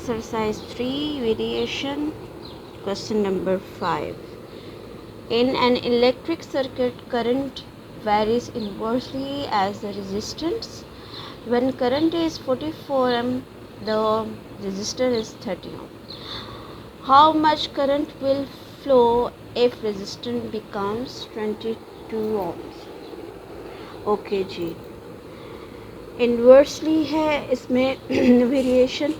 exercise 3 variation. Question number 5. In an electric circuit, current varies inversely as the resistance. When current is 44 ohm, the resistor is 30 ohm. How much current will flow if resistance becomes 22 ohms? Okay ji, inversely है इसमें variation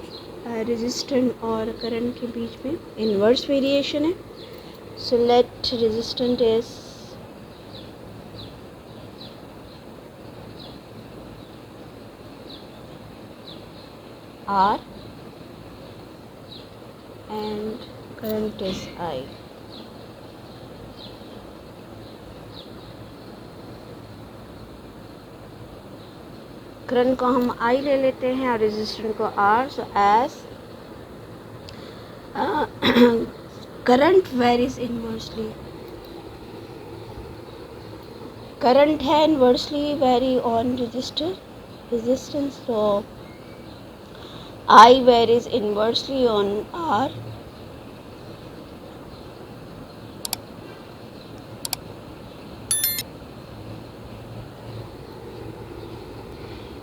resistant और current के बीच में inverse variation है. So let resistant is R and current is I. Current को हम I ले लेते हैं और रेजिस्टेंस को R. So as current varies inversely, current है inversely vary on resistance. So I varies inversely on R.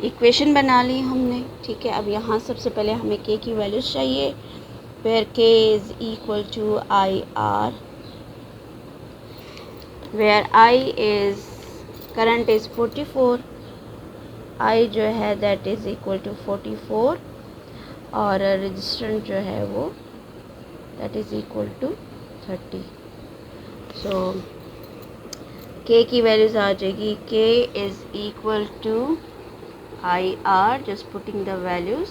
Equation बना ली हमने, ठीक है. अब यहाँ सबसे पहले हमें K की वैल्यूज चाहिए, where K is equal to IR, where I is current is 44, I जो है that is equal to 44 और रेजिस्टेंस जो है वो that is equal to 30. So K की वैल्यूज आ जाएगी, K is equal to IR, just putting the values.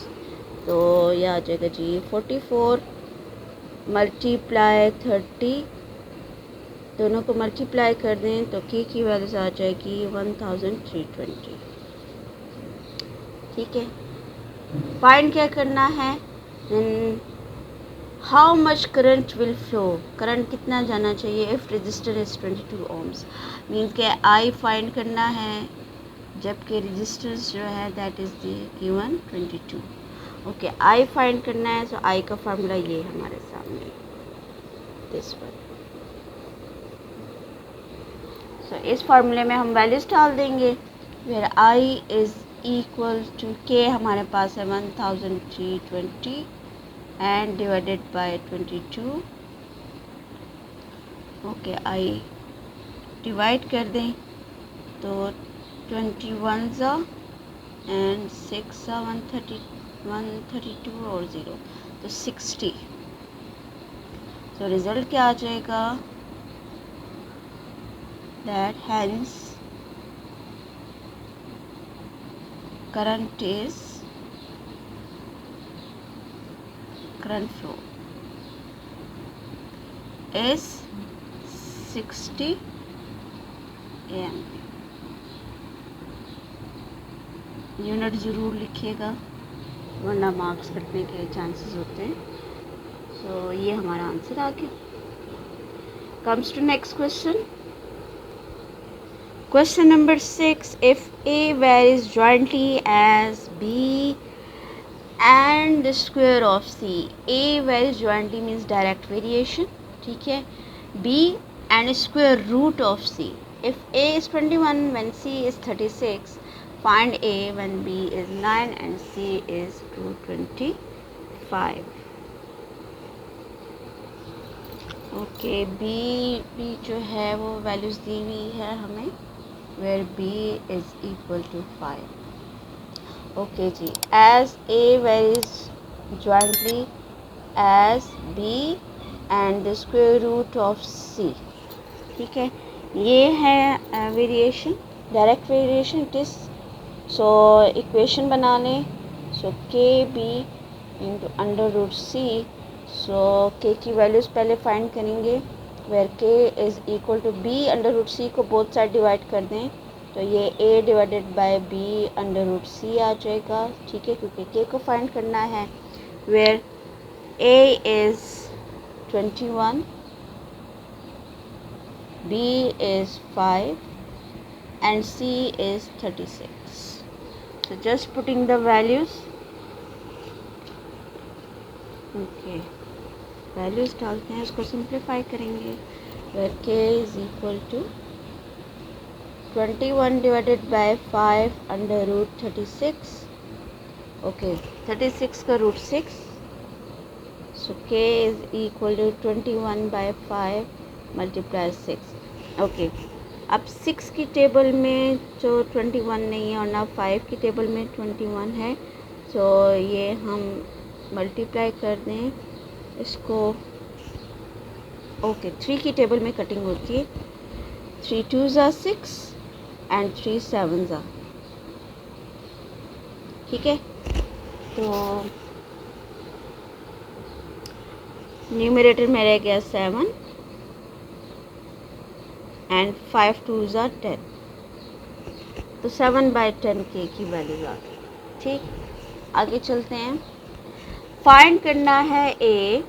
तो ये आ जाएगा जी 44 मल्टीप्लाई 30, दोनों को मल्टीप्लाई कर दें तो K की वैल्यूज आ जाएगी 1320. ठीक है. फाइंड क्या करना है, how much current will flow, current कितना जाना चाहिए if resistor is 22 ohms. Means के I फाइंड करना है जबकि रेजिस्टेंस जो है that is given 22. Okay, I find करना है. सो I का फार्मूला ये हमारे सामने दिस वन. सो इस फार्मूले में हम वैल्यूज डाल देंगे, where I is equal to K हमारे पास है 1320 and divided by 22. Okay, I divide कर दें तो 21 ज़ा एंड 6 ज़ा 132 और 0 तो 60. तो रिज़ल्ट क्या आ जाएगा, that hence current flow is 60 am. Unit ज़रूर लिखिएगा वरना मार्क्स कटने के चांसेस होते हैं. सो ये हमारा आंसर आ गया. Comes to next question. Question number 6. If A varies jointly as B and the square of C. A varies jointly means direct variation, ठीक है. B and square root of C. If A is 21 when C is 36, find A when B is 9 and C is 225. Okay, B जो है वो values दी हुई है हमें, where B is equal to 5. Okay जी, as A varies jointly as B and the square root of C. ठीक है, ये है variation, direct variation it is. So equation बना लें. So KB into under root C. So K की values पहले find करेंगे, where K is equal to B under root C को बोथ साइड डिवाइड कर दें तो ये A divided by B under root C आ जाएगा. ठीक है, क्योंकि K को फाइंड करना है, where A is 21, B is 5 and C is 36. So just putting the values. Okay, values डालते हैं, उसको सिंप्लीफाई करेंगे। Where k is equal to 21 divided by 5 under root 36। Okay, 36 का root 6, so k is equal to 21 by 5 multiply 6। Okay, अब 6 की table में जो 21 नहीं है और ना 5 की टेबल में 21 है, तो ये हम मल्टीप्लाई कर दें इसको। ओके, 3 की टेबल में कटिंग होती है, 3 2s are 6 and 3 7s are, ठीक है। तो न्यूमरेटर में रह गया 7 एंड 5 2s are 10, तो 7/10 k की वैल्यू आ गई, ठीक। आगे चलते हैं, फाइंड करना है a,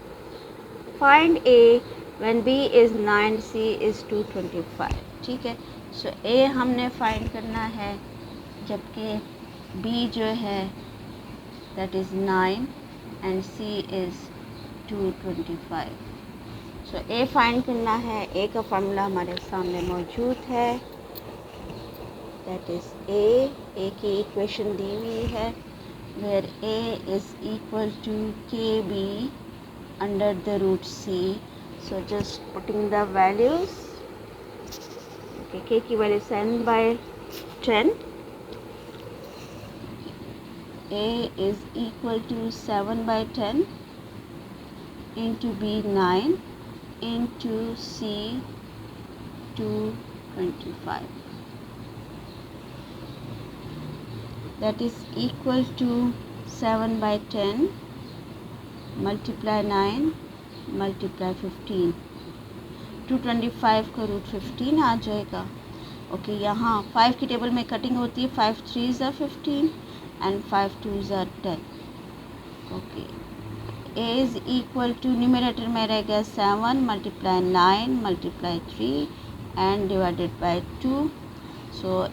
find a when b is 9 c is 225, ठीक है। सो a हमने फाइंड करना है जबकि b जो है that is 9 and c is 225। So a find करना है, a का फार्मूला हमारे सामने मौजूद है, दैट इज़ a की इक्वेशन दी हुई है, where a is equal to kb under the root c. So just putting the values. Okay, k की value 7/10, a is equal to 7/10 into b 9 into c 225. That is equal to 7/10 multiply 9 multiply 15, 225 का root 15 आ जाएगा। Okay, यहाँ 5 की table में cutting होती है, 5 3s are 15 and 5 2s are 10। Okay, a is equal to numerator में रह गया 7 multiply 9 multiply 3 and divided by 2। So a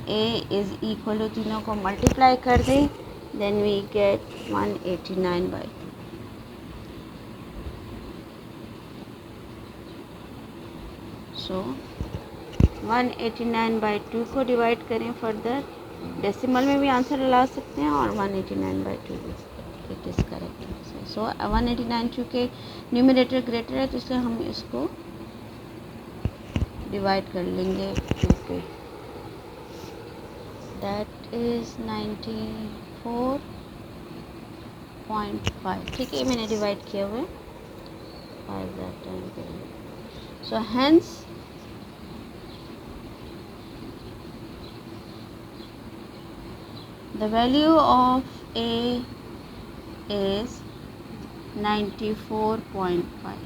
is equal to, तीनों को मल्टीप्लाई कर दें, देन वी गेट 189/2। सो 189/2 को डिवाइड करें फर्दर, डेसिमल में भी आंसर ला सकते हैं और 189/2 भी, इट इज़ करेक्ट आंसर। सो 189 चूँकि न्यूमरेटर ग्रेटर है तो इसलिए हम इसको डिवाइड कर लेंगे, क्योंकि दैट इज़ 94.5, ठीक है, मैंने डिवाइड किया हुआ है 5। So hence the value of a is 94.5।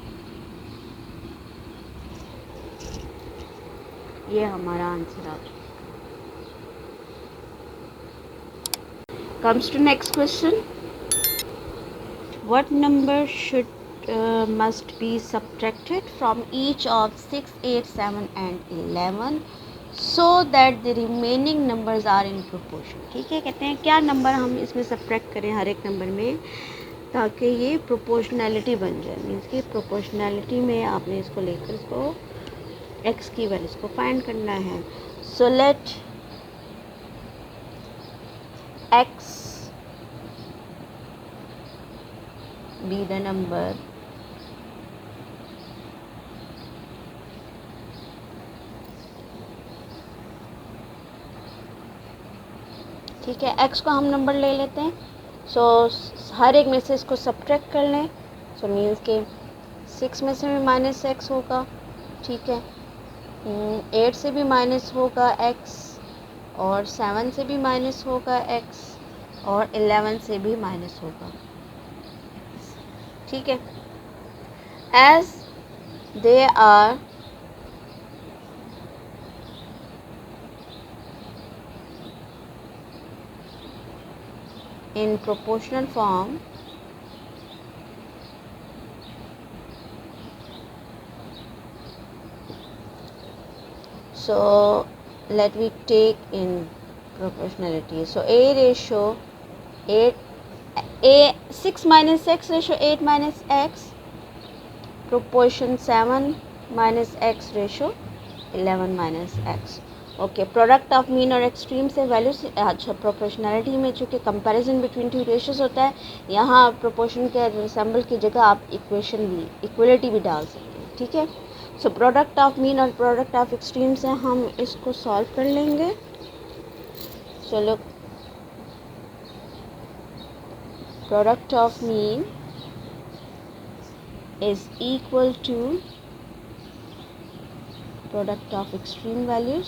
ये हमारा आंसर आ गया। Comes to next question. What number must be subtracted from each of 6, 8, 7 and 11 so that the remaining numbers are in proportion, ठीक है। कहते हैं क्या नंबर हम इसमें सब्ट्रैक्ट करें हर एक नंबर में ताकि ये प्रोपोर्शनैलिटी बन जाए, मीन्स कि प्रोपोर्शनैलिटी में आपने इसको लेकर इसको x की वैल्यू इसको फाइंड करना है। So let x be the number ठीक है, x को हम नंबर ले लेते हैं। सो हर एक में से इसको सब्ट्रैक्ट कर लें, सो मीन्स के 6 में से भी -x होगा, ठीक है, 8 से भी माइनस होगा x, और 7 से भी माइनस होगा x, और 11 से भी माइनस होगा, ठीक है। As they are in proportional form, so let me take in proportionality. So a ratio 8 6 minus x ratio 8 minus x, proportion 7 minus x ratio 11 minus x. Okay, product of mean और extreme से values, अच्छा proportionality में चूँकि comparison between two ratios होता है, यहाँ proportion के resemble की जगह आप इक्वेशन भी, इक्वलिटी भी डाल सकते हैं, ठीक है। सो प्रोडक्ट ऑफ मीन और प्रोडक्ट ऑफ एक्सट्रीम से हम इसको सॉल्व कर लेंगे। चलो, product of mean is equal to product of extreme values.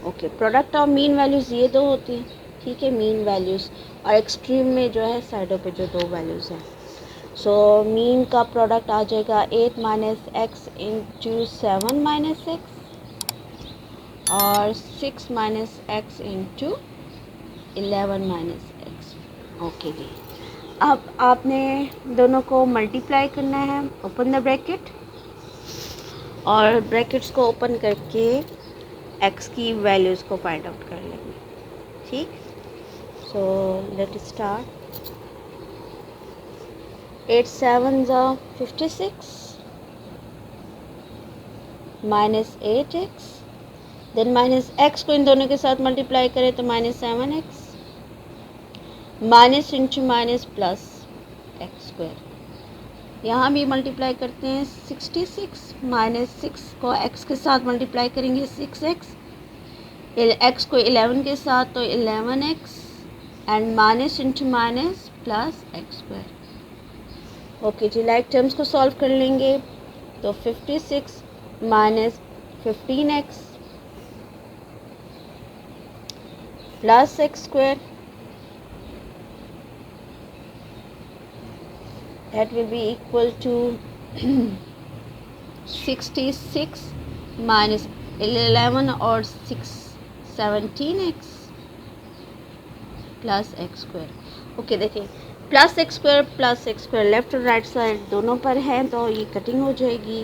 Okay, product of mean values ये दो होती हैं, ठीक है, मीन वैल्यूज़, और एक्सट्रीम में जो है साइडों पे जो दो वैल्यूज़ हैं। सो मीन का प्रोडक्ट आ जाएगा 8 minus x into 7 minus x और 6 minus x into 11 minus x. Okay जी, अब आपने दोनों को मल्टीप्लाई करना है, ओपन द ब्रैकेट, और ब्रैकेट्स को ओपन करके x की वैल्यूज़ को फाइंड आउट कर लेंगे, ठीक। So let start. 8 7 56 minus 8x, then minus x को इन दोनों के साथ मल्टीप्लाई करें तो minus 7x, minus into minus plus x square. यहाँ भी मल्टीप्लाई करते हैं 66 माइनस 6 को x के साथ मल्टीप्लाई करेंगे 6x, x को 11 के साथ तो 11x, and minus into minus plus x square. Okay जी, लाइक टर्म्स को सॉल्व कर लेंगे तो 56 minus 15x plus x square, that will be equal to 66 minus 11 और 6 17x plus x square. Okay, देखिए प्लस एक्स स्क्वायर लेफ्ट और right side दोनों पर है तो ये कटिंग हो जाएगी,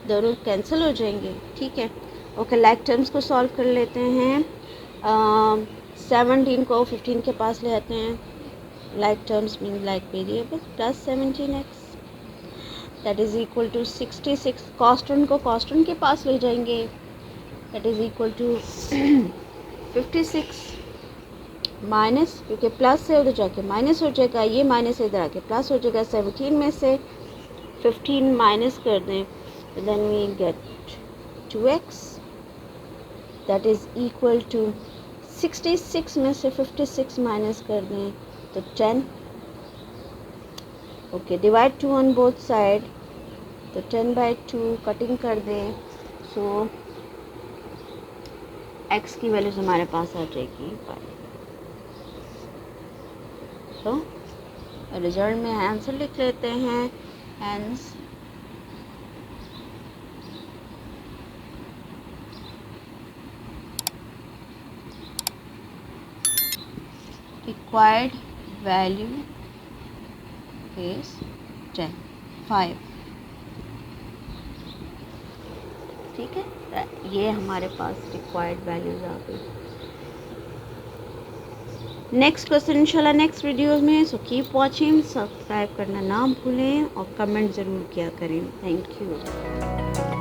दोनों कैंसिल हो जाएंगे, ठीक है। ओके, लाइक टर्म्स को सॉल्व कर लेते हैं। 17 को 15 के पास ले आते हैं, like terms mean like variable, plus 17x that is equal to 66, constant को constant के पास ले जाएंगे, that is equal to 56 minus, क्योंकि प्लस से उधर जाके माइनस हो जाएगा, ये माइनस इधर आके प्लस हो जाएगा, 17 में से 15 माइनस कर दें तो then we get 2x that is equal to 66 में से 56 माइनस कर दें तो 10। Okay, divide 2 on both side तो 10/2 कटिंग कर दें, सो x की वैल्यूज हमारे पास आ जाएगी 5। सो रिजल्ट में आंसर लिख लेते हैं, हेंस required value is 5, ठीक है। ये हमारे पास रिक्वायर्ड वैल्यूज आ गई। नेक्स्ट क्वेश्चन इंशाल्लाह नेक्स्ट वीडियोस में, सो कीप वॉचिंग, सब्सक्राइब करना ना भूलें और कमेंट ज़रूर किया करें। Thank you.